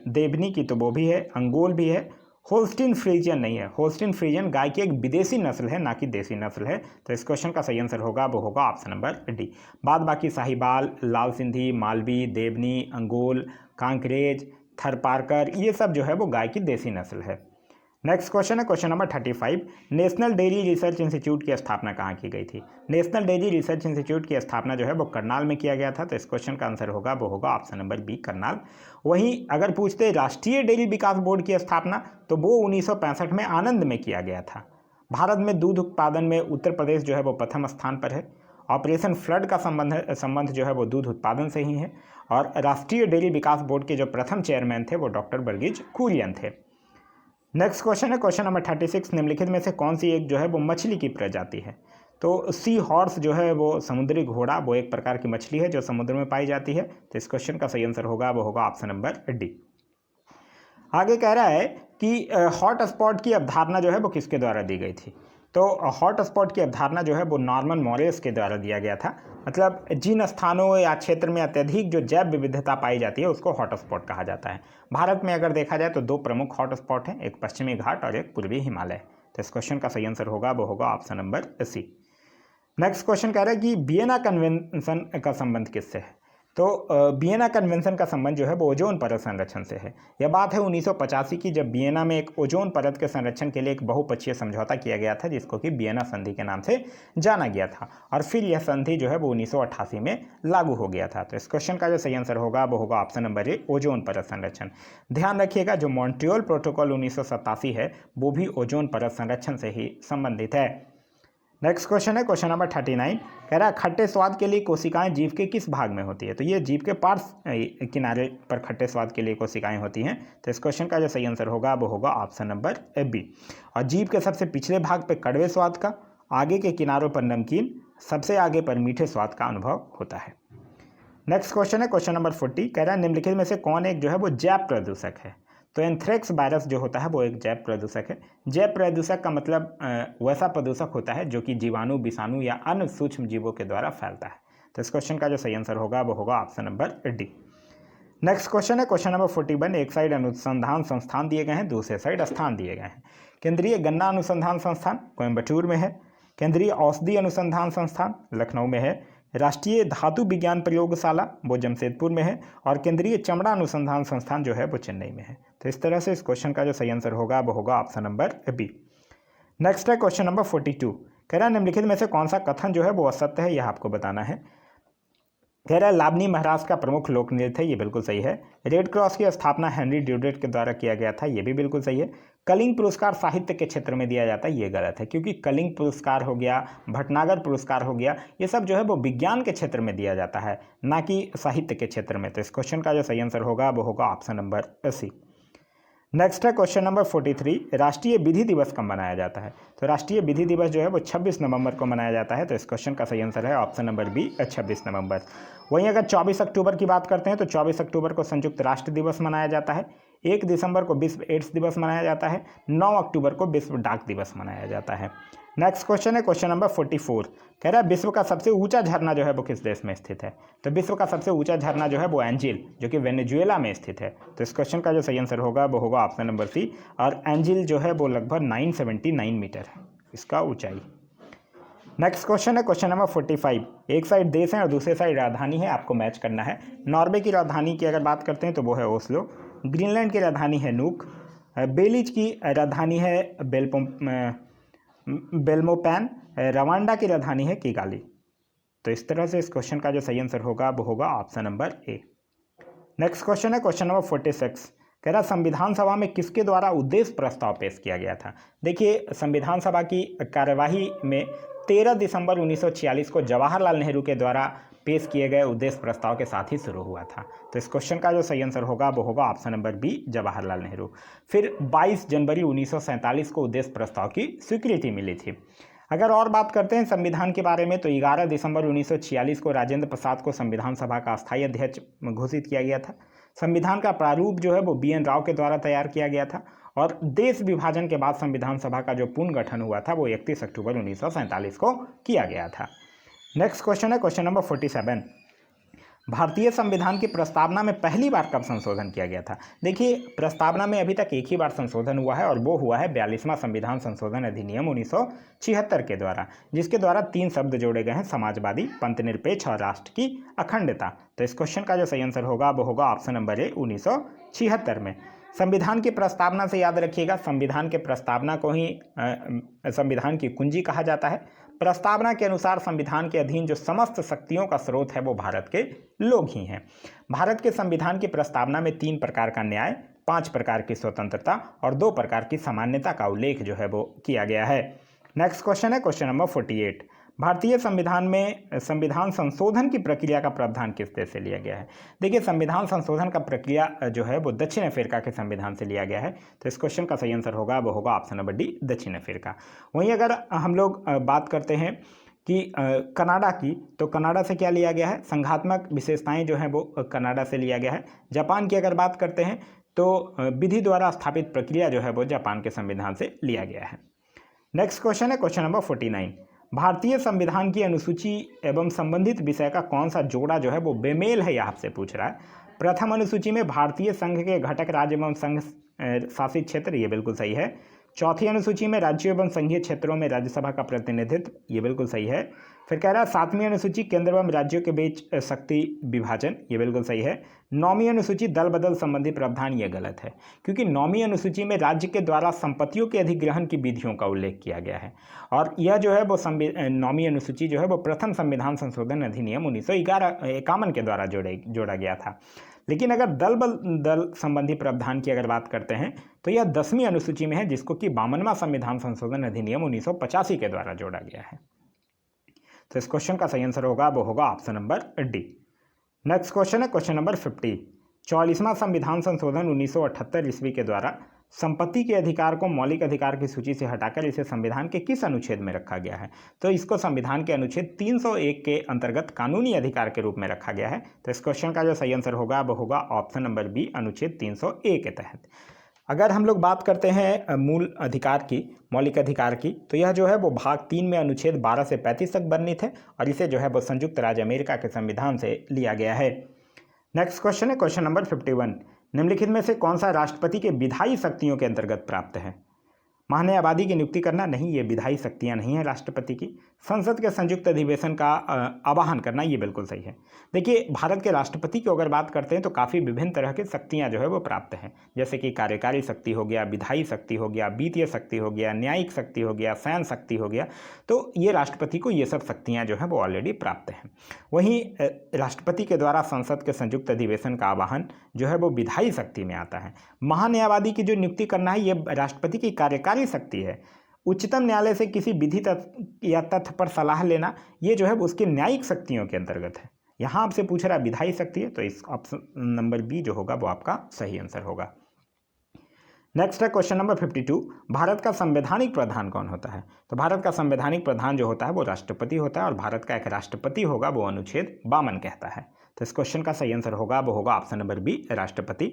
देवनी की तो वो भी है, अंगोल भी है। होल्स्टीन फ्रीजियन नहीं है। होल्स्टीन फ्रीजियन गाय की एक विदेशी नस्ल है, ना कि देसी नस्ल है। तो इस क्वेश्चन का सही आंसर होगा वो होगा ऑप्शन नंबर डी। बाद बाकी साहिवाल, लाल सिंधी, मालवी, देवनी, अंगोल, कांकरेज, थरपारकर ये सब जो है वो गाय की देसी नस्ल है। नेक्स्ट क्वेश्चन है question number 35। National dairy research institute की स्थापना कहाँ की गई थी? नेशनल डेयरी रिसर्च इंस्टीट्यूट की स्थापना जो है वो करनाल में किया गया था। तो इस क्वेश्चन का आंसर होगा वो होगा ऑप्शन नंबर बी, करनाल। वहीं अगर पूछते राष्ट्रीय डेयरी विकास बोर्ड की स्थापना तो वो 1965 में आनंद में किया गया था। भारत में दूध उत्पादन में उत्तर प्रदेश जो है वो प्रथम स्थान पर है। ऑपरेशन फ्लड का संबंध जो है वो दूध उत्पादन से ही है। और राष्ट्रीय डेयरी विकास बोर्ड के जो प्रथम चेयरमैन थे वो डॉक्टर वर्गीज कुरियन थे। नेक्स्ट क्वेश्चन है क्वेश्चन नंबर 36। निम्नलिखित में से कौन सी एक जो है वो मछली की प्रजाति है? तो सी हॉर्स जो है वो समुद्री घोड़ा, वो एक प्रकार की मछली है जो समुद्र में पाई जाती है। तो इस क्वेश्चन का सही आंसर होगा वो होगा ऑप्शन नंबर डी। आगे कह रहा है कि हॉट स्पॉट की अवधारणा जो है वो किसके द्वारा दी गई थी? तो हॉट स्पॉट की अवधारणा जो है वो नॉर्मन मॉरेस के द्वारा दिया गया था। मतलब जिन स्थानों या क्षेत्र में अत्यधिक जो जैव विविधता पाई जाती है उसको हॉट स्पॉट कहा जाता है। भारत में अगर देखा जाए तो 2 प्रमुख हॉट स्पॉट हैं, एक पश्चिमी घाट और एक पूर्वी हिमालय। तो इस क्वेश्चन का सही आंसर होगा वो होगा option number C. Next question कह रहा है कि वियना कन्वेंशन का संबंध किससे है? तो वियना कन्वेंशन का संबंध जो है वो ओजोन परत संरक्षण से है। यह बात है 1985 की, जब वियना में एक ओजोन परत के संरक्षण के लिए एक बहुपक्षीय समझौता किया गया था जिसको कि वियना संधि के नाम से जाना गया था। और फिर यह संधि जो है वो 1988 में लागू हो गया था। तो इस क्वेश्चन का जो सही आंसर होगा वो होगा ऑप्शन नंबर ए, ओजोन परत संरक्षण। ध्यान रखिएगा जो मॉन्ट्रियल प्रोटोकॉल 1987 है वो भी ओजोन परत संरक्षण से ही संबंधित है। नेक्स्ट क्वेश्चन है क्वेश्चन नंबर 39। कह रहा है खट्टे स्वाद के लिए कोशिकाएं जीव के किस भाग में होती है? तो ये जीव के पार्श्व किनारे पर खट्टे स्वाद के लिए कोशिकाएं होती हैं। तो इस क्वेश्चन का जो सही आंसर होगा वो होगा ऑप्शन नंबर बी। और जीव के सबसे पिछले भाग पे कड़वे स्वाद का, आगे के किनारों पर नमकीन, सबसे आगे पर मीठे स्वाद का अनुभव होता है। नेक्स्ट क्वेश्चन है क्वेश्चन नंबर 40। कह रहा है निम्नलिखित में से कौन एक जो है वो जैव प्रदूषक है? तो एंथ्रेक्स वायरस जो होता है वो एक जैव प्रदूषक है। जैव प्रदूषक का मतलब वैसा प्रदूषक होता है जो कि जीवाणु, विषाणु या अन्य सूक्ष्म जीवों के द्वारा फैलता है। तो इस क्वेश्चन का जो सही आंसर होगा वो होगा option number D. Next question है क्वेश्चन नंबर 41। एक साइड अनुसंधान संस्थान दिए गए हैं, दूसरे साइड स्थान दिए गए हैं। केंद्रीय गन्ना अनुसंधान संस्थान कोयम्बटूर में है। केंद्रीय औषधि अनुसंधान संस्थान लखनऊ में है। राष्ट्रीय धातु विज्ञान प्रयोगशाला वो जमशेदपुर में है। और केंद्रीय चमड़ा अनुसंधान संस्थान जो है वो चेन्नई में है। तो इस तरह से इस क्वेश्चन का जो सही आंसर होगा वो होगा ऑप्शन नंबर बी। नेक्स्ट है क्वेश्चन नंबर 42। कह रहा है निम्नलिखित में से कौन सा कथन जो है वो असत्य है, यह आपको बताना है। कह रहा है लावनी महाराज का प्रमुख लोक नृत्य है, ये बिल्कुल सही है। रेड क्रॉस की स्थापना हेनरी ड्यूडेट के द्वारा किया गया था, ये भी बिल्कुल सही है। कलिंग पुरस्कार साहित्य के क्षेत्र में दिया जाता है, ये गलत है, क्योंकि कलिंग पुरस्कार हो गया, भटनागर पुरस्कार हो गया, ये सब जो है वो विज्ञान के क्षेत्र में दिया जाता है, ना कि साहित्य के क्षेत्र में। तो इस क्वेश्चन का जो सही आंसर होगा वो होगा ऑप्शन नंबर सी। नेक्स्ट है क्वेश्चन नंबर 43, राष्ट्रीय विधि दिवस कब मनाया जाता है? तो राष्ट्रीय विधि दिवस जो है वो 26 नवंबर को मनाया जाता है। तो इस क्वेश्चन का सही आंसर है ऑप्शन नंबर बी, 26 नवंबर। वहीं अगर 24 अक्टूबर की बात करते हैं तो 24 अक्टूबर को संयुक्त राष्ट्र दिवस मनाया जाता है। 1 दिसंबर को विश्व एड्स दिवस मनाया जाता है। 9 अक्टूबर को विश्व डाक दिवस मनाया जाता है। नेक्स्ट क्वेश्चन है क्वेश्चन नंबर 44, कह रहा है विश्व का सबसे ऊंचा झरना जो है वो किस देश में स्थित है? तो विश्व का सबसे ऊंचा झरना जो है वो एंजिल, जो कि वेनेजुएला में स्थित है। तो इस क्वेश्चन का जो सही आंसर होगा वो होगा ऑप्शन नंबर सी, और एंजिल जो है वो लगभग 979 मीटर है इसका ऊंचाई। नेक्स्ट क्वेश्चन है क्वेश्चन नंबर 45, एक साइड देश है और दूसरे साइड राजधानी है, आपको मैच करना है। नॉर्वे की राजधानी की अगर बात करते हैं तो वो है ओस्लो, ग्रीनलैंड की राजधानी है नूक, बेलीज की राजधानी है बेल्मोपैन, रवांडा की राजधानी है किगाली। तो इस तरह से इस क्वेश्चन का जो सही आंसर होगा वो होगा ऑप्शन नंबर ए। नेक्स्ट क्वेश्चन है क्वेश्चन नंबर 46, कह रहा संविधान सभा में किसके द्वारा उद्देश्य प्रस्ताव पेश किया गया था? देखिए, संविधान सभा की कार्यवाही में 13 दिसंबर 1946 को जवाहरलाल नेहरू के द्वारा पेश किए गए उद्देश्य प्रस्ताव के साथ ही शुरू हुआ था। तो इस क्वेश्चन का जो सही आंसर होगा वो होगा option number B, Jawaharlal Nehru. फिर 22 जनवरी 1947 को उद्देश्य प्रस्ताव की स्वीकृति मिली थी। अगर और बात करते हैं संविधान के बारे में तो 11 दिसंबर 1946 को राजेंद्र प्रसाद को संविधान सभा का अस्थायी अध्यक्ष घोषित किया गया था। संविधान का प्रारूप जो है वो BN राव के द्वारा तैयार किया गया था, और देश विभाजन के बाद संविधान सभा का जो पुनर्गठन हुआ था वो 31 अक्टूबर 1947 को किया गया था। नेक्स्ट क्वेश्चन है क्वेश्चन नंबर 47, भारतीय संविधान की प्रस्तावना में पहली बार कब संशोधन किया गया था? देखिए, प्रस्तावना में अभी तक एक ही बार संशोधन हुआ है और वो हुआ है 42वां संविधान संशोधन अधिनियम 1976 के द्वारा, जिसके द्वारा 3 शब्द जोड़े गए हैं, समाजवादी, पंथनिरपेक्ष और राष्ट्र की अखंडता। तो इस क्वेश्चन का जो सही आंसर होगा वो होगा ऑप्शन नंबर ए, 1976 में। संविधान की प्रस्तावना से याद रखिएगा, संविधान के प्रस्तावना को ही संविधान की कुंजी कहा जाता है। प्रस्तावना के अनुसार संविधान के अधीन जो समस्त शक्तियों का स्रोत है वो भारत के लोग ही हैं। भारत के संविधान की प्रस्तावना में 3 प्रकार का न्याय, 5 प्रकार की स्वतंत्रता और 2 प्रकार की सामान्यता का उल्लेख जो है वो किया गया है। नेक्स्ट क्वेश्चन है क्वेश्चन नंबर 48, भारतीय संविधान में संविधान संशोधन की प्रक्रिया का प्रावधान किस देश से लिया गया है? देखिए, संविधान संशोधन का प्रक्रिया जो है वो दक्षिण अफ्रीका के संविधान से लिया गया है। तो इस क्वेश्चन का सही आंसर होगा वो होगा ऑप्शन नंबर डी, दक्षिण अफ्रीका। वहीं अगर हम लोग बात करते हैं कि कनाडा की, तो कनाडा से क्या लिया गया है? संघात्मक विशेषताएं जो हैं वो कनाडा से लिया गया है। जापान की अगर बात करते हैं तो विधि द्वारा स्थापित प्रक्रिया जो है वो जापान के संविधान से लिया गया है। नेक्स्ट क्वेश्चन है क्वेश्चन नंबर 49, भारतीय संविधान की अनुसूची एवं संबंधित विषय का कौन सा जोड़ा जो है वो बेमेल है, यह आपसे पूछ रहा है। प्रथम अनुसूची में भारतीय संघ के घटक राज्य एवं संघ शासित क्षेत्र, ये बिल्कुल सही है। चौथी अनुसूची में राज्यों एवं संघीय क्षेत्रों में राज्यसभा का प्रतिनिधित्व, ये बिल्कुल सही है। फिर कह रहा है 7वीं अनुसूची केंद्र एवं राज्यों के बीच शक्ति विभाजन, ये बिल्कुल सही है। 9वीं अनुसूची दल बदल संबंधी प्रावधान, ये गलत है, क्योंकि 9वीं अनुसूची में राज्य के द्वारा संपत्तियों के अधिग्रहण की विधियों का उल्लेख किया गया है, और यह जो है वो 9वीं अनुसूची जो है वो प्रथम संविधान संशोधन अधिनियम 1951 के द्वारा जोड़ा गया था। लेकिन अगर दल संबंधी प्रावधान की अगर बात करते हैं तो यह 10वीं अनुसूची में है, जिसको कि 52वां संविधान संशोधन अधिनियम 1985 के द्वारा जोड़ा गया है। तो इस क्वेश्चन का सही आंसर होगा वो होगा option number D. Next question है क्वेश्चन नंबर 50, 44वां संविधान संशोधन 1978 ईस्वी के द्वारा संपत्ति के अधिकार को मौलिक अधिकार की सूची से हटाकर इसे संविधान के किस अनुच्छेद में रखा गया है? तो इसको संविधान के अनुच्छेद 301 के अंतर्गत कानूनी अधिकार के रूप में रखा गया है। तो इस क्वेश्चन का जो सही आंसर होगा वो होगा ऑप्शन नंबर बी, अनुच्छेद 301 के तहत। अगर हम लोग बात करते हैं मूल अधिकार की, मौलिक अधिकार की, तो यह जो है वो भाग 3 में अनुच्छेद 12 से 35 तक वर्णित है, और इसे जो है वो संयुक्त राज्य अमेरिका के संविधान से लिया गया है। नेक्स्ट क्वेश्चन है क्वेश्चन नंबर 51, निम्नलिखित में से कौन सा राष्ट्रपति के विधायी शक्तियों के अंतर्गत प्राप्त है? महान्याय आबादी की नियुक्ति करना नहीं, ये विधायी शक्तियां नहीं है राष्ट्रपति की। संसद के संयुक्त अधिवेशन का आवाहन करना, ये बिल्कुल सही है। देखिए, भारत के राष्ट्रपति की अगर बात करते हैं तो काफ़ी विभिन्न तरह की शक्तियां जो है वो प्राप्त हैं, जैसे कि कार्यकारी शक्ति हो गया, विधायी शक्ति हो गया, वित्तीय शक्ति हो गया, न्यायिक शक्ति हो गया, सैन्य शक्ति हो गया। तो ये राष्ट्रपति को ये सब शक्तियाँ जो हैं वो ऑलरेडी प्राप्त हैं। वहीं राष्ट्रपति के द्वारा संसद के संयुक्त अधिवेशन का आवाहन जो है वो विधायी शक्ति में आता है। महान्यायवादी की जो नियुक्ति करना है, ये राष्ट्रपति की कार्यकारी शक्ति है। उच्चतम न्यायालय से किसी विधि या तथ्य पर सलाह लेना, ये जो है उसकी न्यायिक शक्तियों के अंतर्गत है। यहाँ आपसे पूछ रहा है विधायी शक्ति है, तो इस ऑप्शन नंबर बी जो होगा वो आपका सही आंसर होगा। नेक्स्ट है क्वेश्चन नंबर 52, भारत का संवैधानिक प्रधान कौन होता है? तो भारत का संवैधानिक प्रधान जो होता है वो राष्ट्रपति होता है और भारत का एक राष्ट्रपति होगा वो अनुच्छेद 52 कहता है। तो इस क्वेश्चन का सही आंसर होगा वो होगा ऑप्शन नंबर बी, राष्ट्रपति।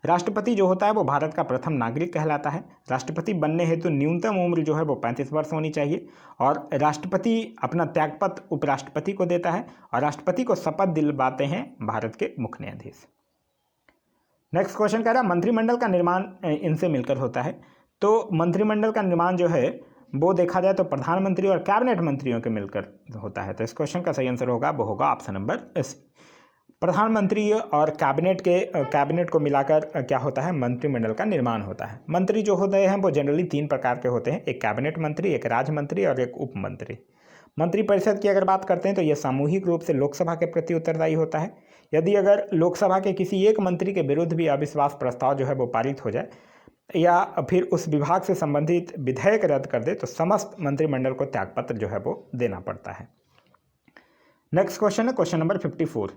राष्ट्रपति जो होता है वो भारत का प्रथम नागरिक कहलाता है। राष्ट्रपति बनने हेतु न्यूनतम उम्र जो है वो 35 वर्ष होनी चाहिए और राष्ट्रपति अपना त्यागपत्र उपराष्ट्रपति को देता है और राष्ट्रपति को शपथ दिलवाते हैं भारत के मुख्य न्यायाधीश। नेक्स्ट क्वेश्चन कह रहा है मंत्रिमंडल का निर्माण इनसे मिलकर होता है। तो मंत्रिमंडल का निर्माण जो है वो देखा जाए तो प्रधानमंत्री और कैबिनेट मंत्रियों के मिलकर होता है। तो इस क्वेश्चन का सही आंसर होगा वो होगा ऑप्शन नंबर सी, प्रधानमंत्री और कैबिनेट को मिलाकर क्या होता है, मंत्रिमंडल का निर्माण होता है। मंत्री जो होते हैं वो जनरली 3 प्रकार के होते हैं, एक कैबिनेट मंत्री, एक राज्य मंत्री और एक उप मंत्री। मंत्रिपरिषद की अगर बात करते हैं तो यह सामूहिक रूप से लोकसभा के प्रति उत्तरदायी होता है। यदि अगर लोकसभा के किसी एक मंत्री के विरुद्ध भी अविश्वास प्रस्ताव जो है वो पारित हो जाए या फिर उस विभाग से संबंधित विधेयक रद्द कर दे तो समस्त मंत्रिमंडल को त्यागपत्र जो है वो देना पड़ता है। नेक्स्ट क्वेश्चन है क्वेश्चन नंबर 54,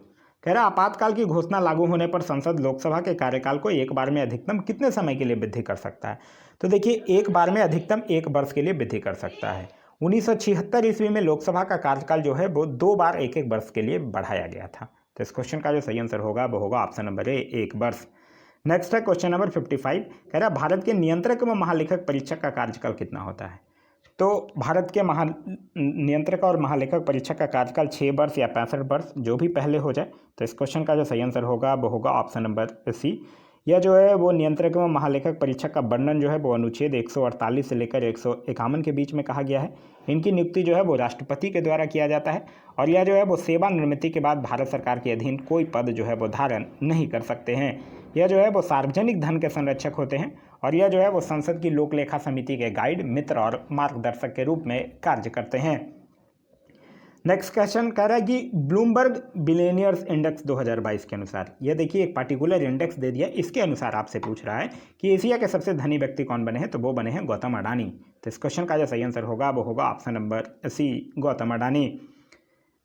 कह रहा आपातकाल की घोषणा लागू होने पर संसद लोकसभा के कार्यकाल को एक बार में अधिकतम कितने समय के लिए वृद्धि कर सकता है? तो देखिए एक बार में अधिकतम 1 वर्ष के लिए वृद्धि कर सकता है। 1976 ईस्वी में लोकसभा का कार्यकाल जो है वो 2 बार 1-1 वर्ष के लिए बढ़ाया गया था। तो इस क्वेश्चन का जो सही आंसर होगा वो होगा ऑप्शन नंबर ए, 1 वर्ष। नेक्स्ट है क्वेश्चन नंबर 55, कह रहा भारत के नियंत्रक व महालेखक परीक्षक का कार्यकाल कितना होता है? तो भारत के नियंत्रक और महालेखक परीक्षक का कार्यकाल 6 वर्ष या 65 वर्ष जो भी पहले हो जाए। तो इस क्वेश्चन का जो सही आंसर होगा वो होगा ऑप्शन नंबर सी। यह जो है वो नियंत्रक एवं महालेखक परीक्षक का वर्णन जो है वो अनुच्छेद 148 से लेकर 151 के बीच में कहा गया है। इनकी नियुक्ति जो है वो राष्ट्रपति के द्वारा किया जाता है और यह जो है वो सेवानिवृत्ति के बाद भारत सरकार के अधीन कोई पद जो है वो धारण नहीं कर सकते हैं। यह जो है वो सार्वजनिक धन के संरक्षक होते हैं और यह जो है वो संसद की लोक लेखा समिति के गाइड, मित्र और मार्गदर्शक के रूप में कार्य करते हैं। नेक्स्ट क्वेश्चन कह रहा है कि ब्लूमबर्ग बिलियनियर्स इंडेक्स 2022 के अनुसार, यह देखिए एक पार्टिकुलर इंडेक्स दे दिया, इसके अनुसार आपसे पूछ रहा है कि एशिया के सबसे धनी व्यक्ति कौन बने हैं? तो वो बने हैं गौतम अडानी। तो इस क्वेश्चन का जो सही आंसर होगा वो होगा option number C, Gautam Adani.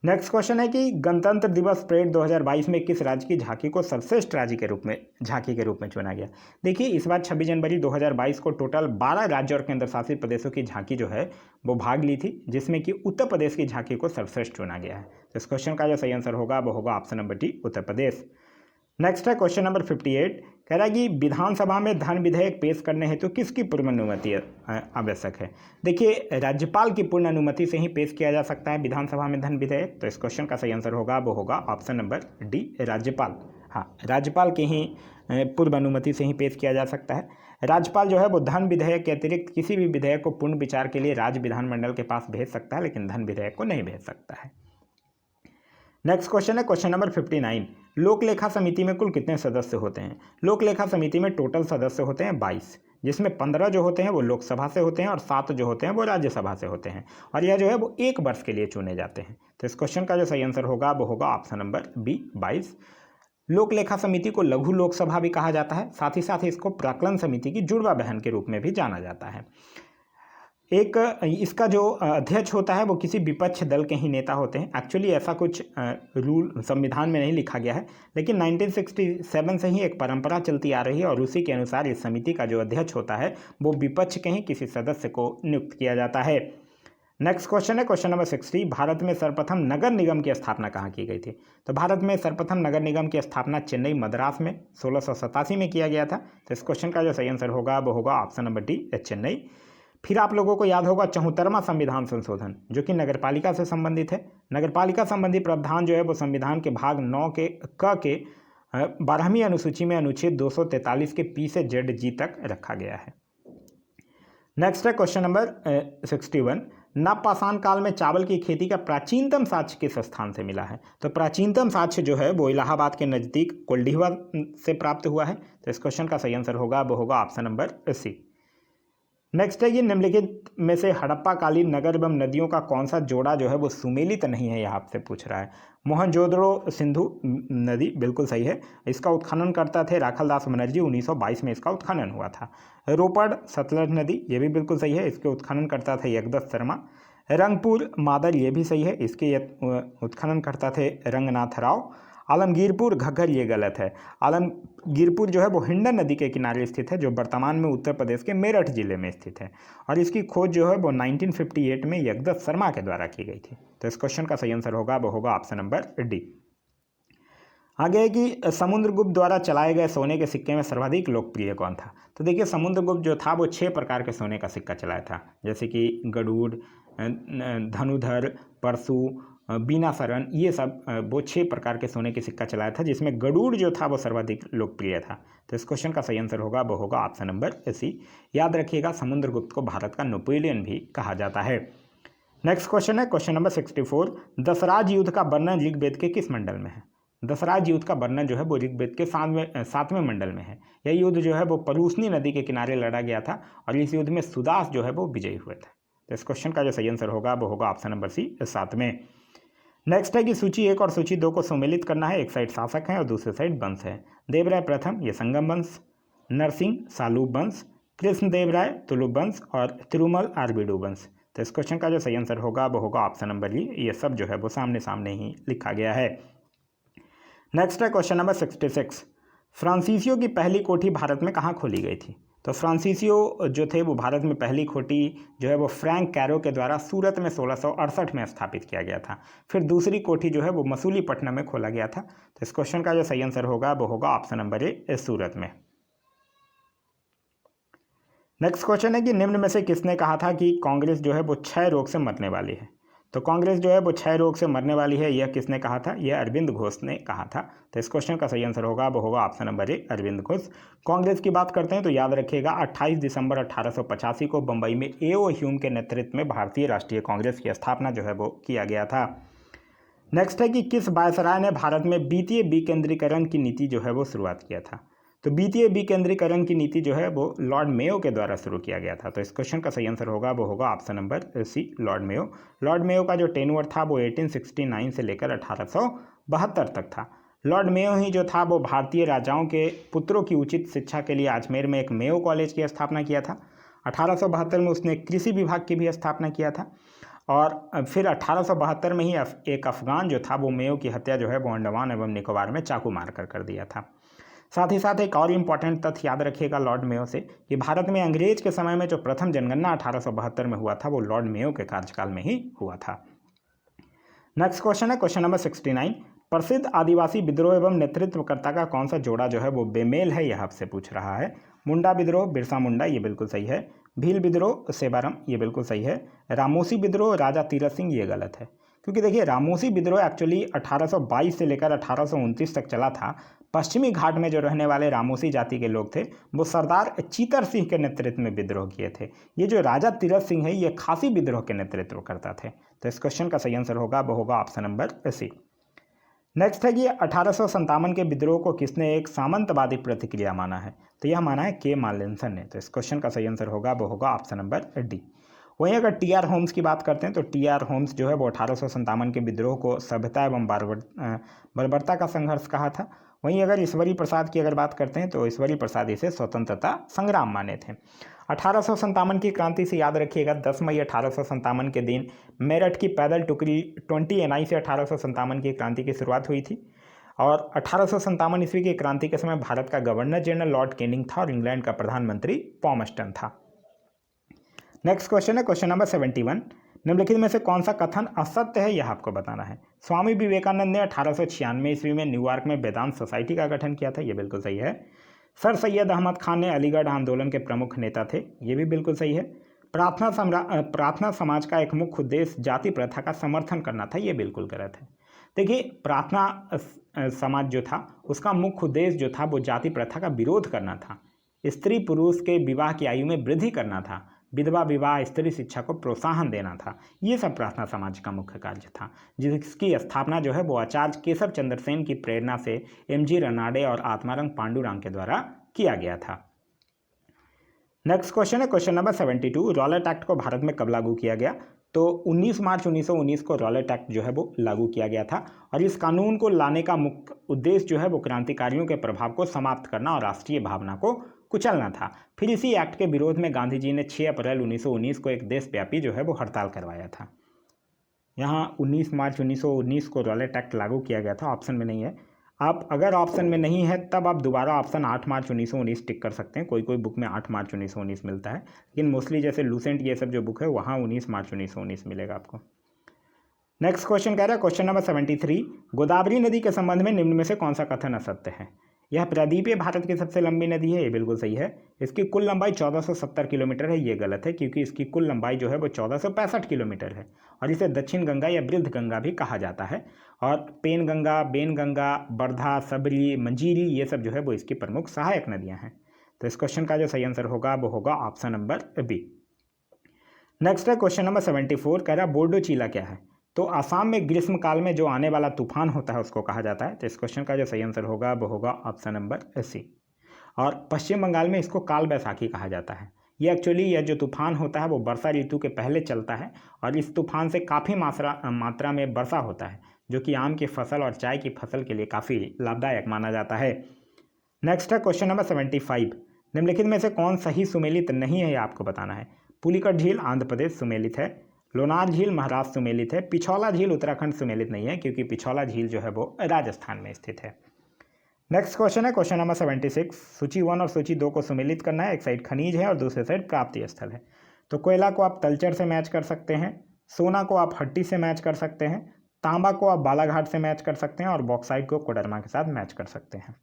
Next question है कि गणतंत्र दिवस परेड 2022 में किस राज्य की झांकी को सर्वश्रेष्ठ राज्य के रूप में चुना गया? देखिए इस बार 26 जनवरी 2022 को टोटल 12 राज्य और केंद्र शासित प्रदेशों की झांकी जो है वो भाग ली थी, जिसमें कि उत्तर प्रदेश की झांकी को सर्वश्रेष्ठ चुना गया है। तो इस क्वेश्चन का जो सही आंसर होगा वो होगा option number D, Uttar Pradesh. Next है क्वेश्चन नंबर 58, कह रहा है कि विधानसभा में धन विधेयक पेश करने हेतु किसकी पूर्ण अनुमति आवश्यक है? देखिए राज्यपाल की पूर्ण अनुमति से ही पेश किया जा सकता है विधानसभा में धन विधेयक। तो इस क्वेश्चन का सही आंसर होगा वो होगा ऑप्शन नंबर डी, राज्यपाल। हाँ, राज्यपाल की ही पूर्व अनुमति से ही पेश किया जा सकता है। राज्यपाल जो है वो धन विधेयक के अतिरिक्त किसी भी विधेयक को पूर्ण विचार के लिए राज्य विधानमंडल के पास भेज सकता है, लेकिन धन विधेयक को नहीं भेज सकता है। नेक्स्ट क्वेश्चन है क्वेश्चन नंबर 59, लोक लेखा समिति में कुल कितने सदस्य होते हैं? लोक लेखा समिति में टोटल सदस्य होते हैं 22, जिसमें 15 जो होते हैं वो लोकसभा से होते हैं और 7 जो होते हैं वो राज्यसभा से होते हैं और यह जो है वो 1 वर्ष के लिए चुने जाते हैं। तो इस क्वेश्चन का जो सही आंसर होगा वो होगा ऑप्शन नंबर बी, 22। लोक लेखा समिति को लघु लोकसभा भी कहा जाता है, साथ ही साथ इसको प्राक्कलन समिति की जुड़वा बहन के रूप में भी जाना जाता है। एक इसका जो अध्यक्ष होता है वो किसी विपक्ष दल के ही नेता होते हैं। एक्चुअली ऐसा कुछ रूल संविधान में नहीं लिखा गया है, लेकिन 1967 से ही एक परंपरा चलती आ रही है और उसी के अनुसार इस समिति का जो अध्यक्ष होता है वो विपक्ष के ही किसी सदस्य को नियुक्त किया जाता है। नेक्स्ट क्वेश्चन है क्वेश्चन नंबर 60, भारत में सर्वप्रथम नगर निगम की स्थापना कहाँ की गई थी? तो भारत में सर्वप्रथम नगर निगम की स्थापना चेन्नई मद्रास में 1687 में किया गया था। तो इस क्वेश्चन का जो सही आंसर होगा वो होगा ऑप्शन नंबर डी, चेन्नई। फिर आप लोगों को याद होगा 74वां संविधान संशोधन जो कि नगरपालिका से संबंधित है। नगरपालिका संबंधी प्रावधान जो है वो संविधान के भाग 9 के क के 12वीं अनुसूची में अनुच्छेद 243 के पी से जेड जी तक रखा गया है। नेक्स्ट है क्वेश्चन नंबर 61, नवपाषाण काल में चावल की खेती का प्राचीनतम साक्ष्य किस स्थान से मिला है? तो प्राचीनतम साक्ष्य जो है वो इलाहाबाद के नज़दीक कोल्डीवा से प्राप्त हुआ है। तो इस क्वेश्चन का सही आंसर होगा वो होगा ऑप्शन नंबर सी। नेक्स्ट है ये निम्नलिखित में से हड़प्पा कालीन नगर एवं नदियों का कौन सा जोड़ा जो है वो सुमेलित नहीं है, यह आपसे पूछ रहा है। मोहनजोदड़ो सिंधु नदी बिल्कुल सही है, इसका उत्खनन करता थे राखलदास बनर्जी, 1922 में इसका उत्खनन हुआ था। रोपड़ सतलज नदी ये भी बिल्कुल सही है, इसके उत्खनन करता थे यगदत्त शर्मा। रंगपुर मादर ये भी सही है, इसके उत्खनन करता थे रंगनाथ राव। आलमगीरपुर घग्गर ये गलत है। आलमगीरपुर जो है वो हिंडन नदी के किनारे स्थित है, जो वर्तमान में उत्तर प्रदेश के मेरठ जिले में स्थित है, और इसकी खोज जो है वो 1958 में यगदत्त शर्मा के द्वारा की गई थी। तो इस क्वेश्चन का सही आंसर होगा वो होगा ऑप्शन नंबर डी। आगे है कि समुद्रगुप्त द्वारा चलाए गए सोने के सिक्के में सर्वाधिक लोकप्रिय कौन था। तो देखिए समुद्रगुप्त जो था वो 6 प्रकार के सोने का सिक्का चलाया था, जैसे कि गरुड़, धनुधर, परशु, बीनाशरण, ये सब वो 6 प्रकार के सोने के सिक्का चलाया था, जिसमें गरुड़ जो था वो सर्वाधिक लोकप्रिय था। तो इस क्वेश्चन का सही आंसर होगा वो होगा ऑप्शन नंबर सी। याद रखिएगा समुद्रगुप्त को भारत का नेपोलियन भी कहा जाता है। नेक्स्ट क्वेश्चन है क्वेश्चन नंबर 64। दसराज युद्ध का वर्णन ऋग्वेद के किस मंडल में है। दसराज युद्ध का वर्णन जो है वो ऋग्वेद के 7वें मंडल में है। यह युद्ध जो है वो परूसनी नदी के किनारे लड़ा गया था, और इस युद्ध में सुदास जो है वो विजयी हुए थे। तो इस क्वेश्चन का जो सही आंसर होगा वो होगा ऑप्शन नंबर सी 7 में। नेक्स्ट है कि सूची 1 और सूची 2 को सम्मिलित करना है। एक साइड शासक है और दूसरी साइड वंश है। देवराय प्रथम ये संगम वंश, नरसिंह सालूब वंश, कृष्णदेवराय तुलुप वंश और तिरुमल आरबीडू वंश। तो इस क्वेश्चन का जो सही आंसर होगा वो होगा ऑप्शन नंबर ई। ये सब जो है वो सामने सामने ही लिखा गया है। नेक्स्ट है क्वेश्चन नंबर 66। फ्रांसीसियो की पहली कोठी भारत में कहाँ खोली गई थी। तो फ्रांसीसियो जो थे वो भारत में पहली कोठी जो है वो फ्रैंक कैरो के द्वारा सूरत में 1668 में स्थापित किया गया था। फिर दूसरी कोठी जो है वो मसूलीपट्टनम में खोला गया था। तो इस क्वेश्चन का जो सही आंसर होगा वो होगा ऑप्शन नंबर ए सूरत में। नेक्स्ट क्वेश्चन है कि निम्न में से किसने कहा था कि कांग्रेस जो है वो क्षय रोग से मरने वाली है। तो कांग्रेस जो है वो क्षय रोग से मरने वाली है, यह किसने कहा था। यह अरविंद घोष ने कहा था। तो इस क्वेश्चन का सही आंसर होगा वो होगा option number A Arvind Ghosh. Congress की बात करते हैं तो याद रखिएगा 28 दिसंबर 1885 को बंबई में ए.ओ. ह्यूम के नेतृत्व में भारतीय राष्ट्रीय कांग्रेस की स्थापना जो है वो किया गया था। नेक्स्ट है कि किस वायसराय ने भारत में वित्तीय विकेंद्रीकरण की नीति जो है वो शुरुआत किया था। तो वित्तीय विकेंद्रीकरण की नीति जो है वो लॉर्ड मेयो के द्वारा शुरू किया गया था। तो इस क्वेश्चन का सही आंसर होगा वो होगा option number C Lord Mayo. Lord Mayo का जो टेन्योर था वो 1869 से लेकर 1872 तक था। लॉर्ड मेयो ही जो था वो भारतीय राजाओं के पुत्रों की उचित शिक्षा के लिए अजमेर में एक मेयो कॉलेज की स्थापना किया था। 1872 में उसने कृषि विभाग की भी स्थापना किया था, और फिर 1872 में ही एक अफगान जो था वो मेयो की हत्या जो है वो अंडमान एवं निकोबार में चाकू मारकर कर दिया था। साथ ही साथ एक और इम्पॉर्टेंट तथ्य याद रखिएगा लॉर्ड मेयो से कि भारत में अंग्रेज के समय में जो प्रथम जनगणना 1872 में हुआ था वो लॉर्ड मेयो के कार्यकाल में ही हुआ था। नेक्स्ट क्वेश्चन है क्वेश्चन नंबर 69। प्रसिद्ध आदिवासी विद्रोह एवं नेतृत्वकर्ता का कौन सा जोड़ा जो है वो बेमेल है, यह आपसे पूछ रहा है। मुंडा विद्रोह बिरसा मुंडा, ये बिल्कुल सही है। भील विद्रोह सेवारम, ये बिल्कुल सही है। रामोसी विद्रोह राजा तीरथ सिंह, ये गलत है, क्योंकि देखिए रामोसी विद्रोह एक्चुअली 1822 से लेकर 1829 तक चला था। पश्चिमी घाट में जो रहने वाले रामोसी जाति के लोग थे वो सरदार चीतर सिंह के नेतृत्व में विद्रोह किए थे। ये जो राजा तीरथ सिंह है ये खासी विद्रोह के नेतृत्व करता थे। तो इस क्वेश्चन का सही आंसर होगा वो होगा ऑप्शन नंबर सी। नेक्स्ट है कि 1857 के विद्रोह को किसने एक सामंतवादी प्रतिक्रिया माना है। तो यह माना है के मार्लिन्सन ने। तो इस क्वेश्चन का सही आंसर होगा वो होगा ऑप्शन नंबर डी। वहीं अगर टी.आर. होम्स की बात करते हैं तो टी.आर. होम्स जो है वो 1857 के विद्रोह को सभ्यता एवं बर्बरता का संघर्ष कहा था। वहीं अगर ईश्वरी प्रसाद की अगर बात करते हैं तो ईश्वरी प्रसाद इसे स्वतंत्रता संग्राम माने थे। 1857 की क्रांति से याद रखिएगा 10 मई 1857 के दिन मेरठ की पैदल टुकड़ी 20 NI से 1857 की क्रांति की शुरुआत हुई थी, और 1857 ईस्वी की क्रांति के समय भारत का गवर्नर जनरल लॉर्ड कैनिंग था और इंग्लैंड का प्रधानमंत्री पॉमस्टन था। नेक्स्ट क्वेश्चन है क्वेश्चन नंबर 71। निम्नलिखित में से कौन सा कथन असत्य है, यह आपको बताना है। स्वामी विवेकानंद ने 1896 ईस्वी में न्यूयॉर्क में वेदांत सोसाइटी का गठन किया था, यह बिल्कुल सही है। सर सैयद अहमद खान ने अलीगढ़ आंदोलन के प्रमुख नेता थे, ये भी बिल्कुल सही है। प्रार्थना समाज का एक मुख्य उद्देश्य जाति प्रथा का समर्थन करना था, ये बिल्कुल गलत है। देखिए प्रार्थना समाज जो था उसका मुख्य उद्देश्य जो था वो जाति प्रथा का विरोध करना था, स्त्री पुरुष के विवाह की आयु में वृद्धि करना था, विधवा विवाह, स्त्री शिक्षा को प्रोत्साहन देना था। ये सब प्रार्थना समाज का मुख्य कार्य था, जिसकी स्थापना जो है वो आचार्य केशव चंद्र सेन की प्रेरणा से MG रनाडे और आत्मारंग पांडुरंग के द्वारा किया गया था। नेक्स्ट क्वेश्चन है क्वेश्चन नंबर 72। रॉलेट एक्ट को भारत में कब लागू किया गया। तो 19 मार्च 1919 को रॉलेट एक्ट जो है वो लागू किया गया था, और इस कानून को लाने का मुख्य उद्देश्य जो है वो क्रांतिकारियों के प्रभाव को समाप्त करना और राष्ट्रीय भावना को कुचलना था। फिर इसी एक्ट के विरोध में गांधी जी ने 6 अप्रैल 1919 को एक देशव्यापी जो है वो हड़ताल करवाया था। यहाँ 19 मार्च 1919 को रॉलेट एक्ट लागू किया गया था, ऑप्शन में नहीं है। आप अगर ऑप्शन में नहीं है तब आप दोबारा ऑप्शन 8 मार्च 1919 टिक कर सकते हैं। कोई कोई बुक में 8 मार्च 1919 मिलता है, लेकिन मोस्टली जैसे लूसेंट ये सब जो बुक है वहाँ 19 मार्च 1919 मिलेगा आपको। नेक्स्ट क्वेश्चन कह रहा है क्वेश्चन नंबर 73, गोदावरी नदी के संबंध में निम्न में से कौन सा कथन असत्य है? यह प्रायद्वीपीय भारत की सबसे लंबी नदी है, ये बिल्कुल सही है। इसकी कुल लंबाई 1470 किलोमीटर है, ये गलत है, क्योंकि इसकी कुल लंबाई जो है वो 1465 किलोमीटर है और इसे दक्षिण गंगा या वृद्ध गंगा भी कहा जाता है। और पेन गंगा, बेन गंगा, बर्धा, सबरी, मंजीरी ये सब जो है वो इसकी प्रमुख सहायक नदियाँ हैं। तो इस क्वेश्चन का जो सही आंसर होगा वो होगा ऑप्शन नंबर बी। नेक्स्ट है क्वेश्चन नंबर 74, कह रहा बोर्डो चीला क्या है? तो आसाम में ग्रीष्मकाल में जो आने वाला तूफान होता है उसको कहा जाता है। तो इस क्वेश्चन का जो सही आंसर होगा वो होगा ऑप्शन नंबर सी। और पश्चिम बंगाल में इसको काल बैसाखी कहा जाता है। ये एक्चुअली यह जो तूफान होता है वो वर्षा ऋतु के पहले चलता है और इस तूफान से काफ़ी मात्रा में वर्षा होता है, जो कि आम की फसल और चाय की फसल के लिए काफ़ी लाभदायक माना जाता है। नेक्स्ट है क्वेश्चन नंबर 75, निम्नलिखित में से कौन सही सुमेलित नहीं है, ये आपको बताना है। पुलिकट झील आंध्र प्रदेश सुमेलित है, लोनार झील महाराष्ट्र सुमेलित है, पिछौला झील उत्तराखंड सुमेलित नहीं है, क्योंकि पिछौला झील जो है वो राजस्थान में स्थित है। नेक्स्ट क्वेश्चन है क्वेश्चन नंबर 76, सूची 1 और सूची 2 को सुमेलित करना है। एक साइड खनिज है और दूसरे साइड प्राप्ति स्थल है। तो कोयला को आप तलचर से मैच कर सकते हैं, सोना को आप हट्टी से मैच कर सकते हैं, तांबा को आप बालाघाट से मैच कर सकते हैं और बॉक्साइट को कोडरमा के साथ मैच कर सकते हैं।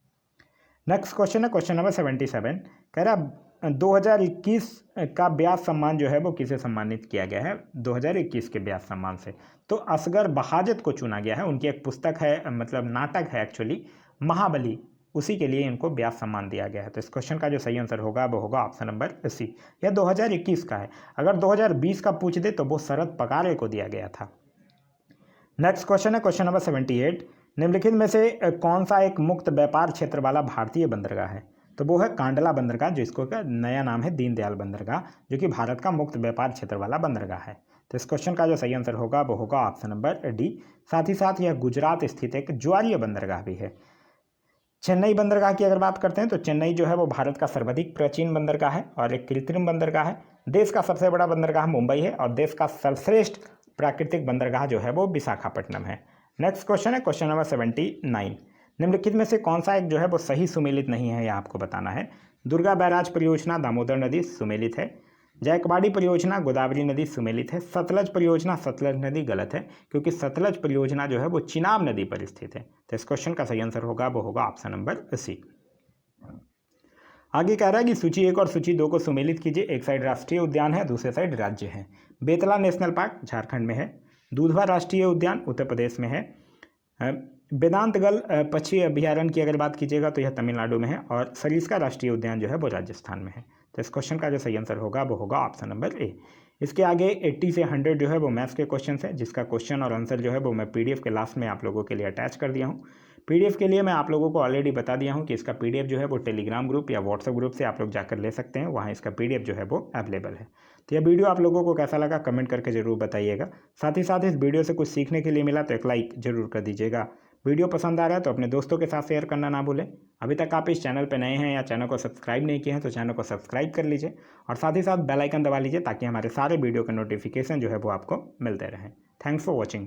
नेक्स्ट क्वेश्चन है क्वेश्चन नंबर 77, कह रहा 2021 का व्यास सम्मान जो है वो किसे सम्मानित किया गया है? 2021 के व्यास सम्मान से तो असगर बहाजत को चुना गया है। उनकी एक पुस्तक है, मतलब नाटक है एक्चुअली, महाबली, उसी के लिए इनको व्यास सम्मान दिया गया है। तो इस क्वेश्चन का जो सही आंसर होगा वो होगा ऑप्शन नंबर सी। यह 2021 का है। अगर 2020 का पूछ दे तो वो शरद पकारे को दिया गया था। नेक्स्ट क्वेश्चन है क्वेश्चन नंबर 78, निम्नलिखित में से कौन सा एक मुक्त व्यापार क्षेत्र वाला भारतीय बंदरगाह है? तो वो है कांडला बंदरगाह, जो इसको का नया नाम है दीनदयाल बंदरगाह, जो कि भारत का मुक्त व्यापार क्षेत्र वाला बंदरगाह है। तो इस क्वेश्चन का जो सही आंसर होगा वो होगा ऑप्शन नंबर डी। साथ ही साथ यह गुजरात स्थित एक ज्वारीय बंदरगाह भी है। चेन्नई बंदरगाह की अगर बात करते हैं तो चेन्नई जो है वो भारत का सर्वाधिक प्राचीन बंदरगाह है और एक कृत्रिम बंदरगाह है। देश का सबसे बड़ा बंदरगाह मुंबई है और देश का सर्वश्रेष्ठ प्राकृतिक बंदरगाह जो है वो विशाखापट्टनम है। नेक्स्ट क्वेश्चन है क्वेश्चन नंबर 79, निम्नलिखित में से कौन सा एक जो है वो सही सुमेलित नहीं है, यह आपको बताना है। दुर्गा बैराज परियोजना दामोदर नदी सुमेलित है, जायकवाड़ी परियोजना गोदावरी नदी सुमेलित है, सतलज परियोजना सतलज नदी गलत है, क्योंकि सतलज परियोजना जो है वो चिनाब नदी पर स्थित है। तो इस क्वेश्चन का सही आंसर होगा वो होगा ऑप्शन नंबर सी। आगे कह रहा है कि सूची 1 और सूची 2 को सुमेलित कीजिए। एक साइड राष्ट्रीय उद्यान है, दूसरे साइड राज्य है। बेतला नेशनल पार्क झारखंड में है, दूधवा राष्ट्रीय उद्यान उत्तर प्रदेश में है, वेदांतगल पक्षी अभ्यारण्य की अगर बात कीजिएगा तो यह तमिलनाडु में है और सरिस्का राष्ट्रीय उद्यान जो है वो राजस्थान में है। तो इस क्वेश्चन का जो सही आंसर होगा वो होगा ऑप्शन नंबर ए। इसके आगे 80 से 100 जो है वो मैथ्स के क्वेश्चन है, जिसका क्वेश्चन और आंसर जो है वो मैं पीडीएफ के लास्ट में आप लोगों के लिए अटैच कर दिया हूँ। पीडीएफ के लिए मैं आप लोगों को ऑलरेडी बता दिया हूँ कि इसका पीडीएफ जो है वो टेलीग्राम ग्रुप या व्हाट्सएप ग्रुप से आप लोग जाकर ले सकते हैं, वहाँ इसका पीडीएफ जो है वो अवेलेबल है। तो यह वीडियो आप लोगों को कैसा लगा कमेंट करके जरूर बताइएगा। साथ ही साथ इस वीडियो से कुछ सीखने के लिए मिला तो एक लाइक जरूर कर दीजिएगा। वीडियो पसंद आ रहा है तो अपने दोस्तों के साथ शेयर करना ना भूलें। अभी तक आप इस चैनल पर नए हैं या चैनल को सब्सक्राइब नहीं किए हैं तो चैनल को सब्सक्राइब कर लीजिए और साथ ही साथ बेल आइकन दबा लीजिए ताकि हमारे सारे वीडियो के नोटिफिकेशन जो है वो आपको मिलते रहें। Thanks for watching.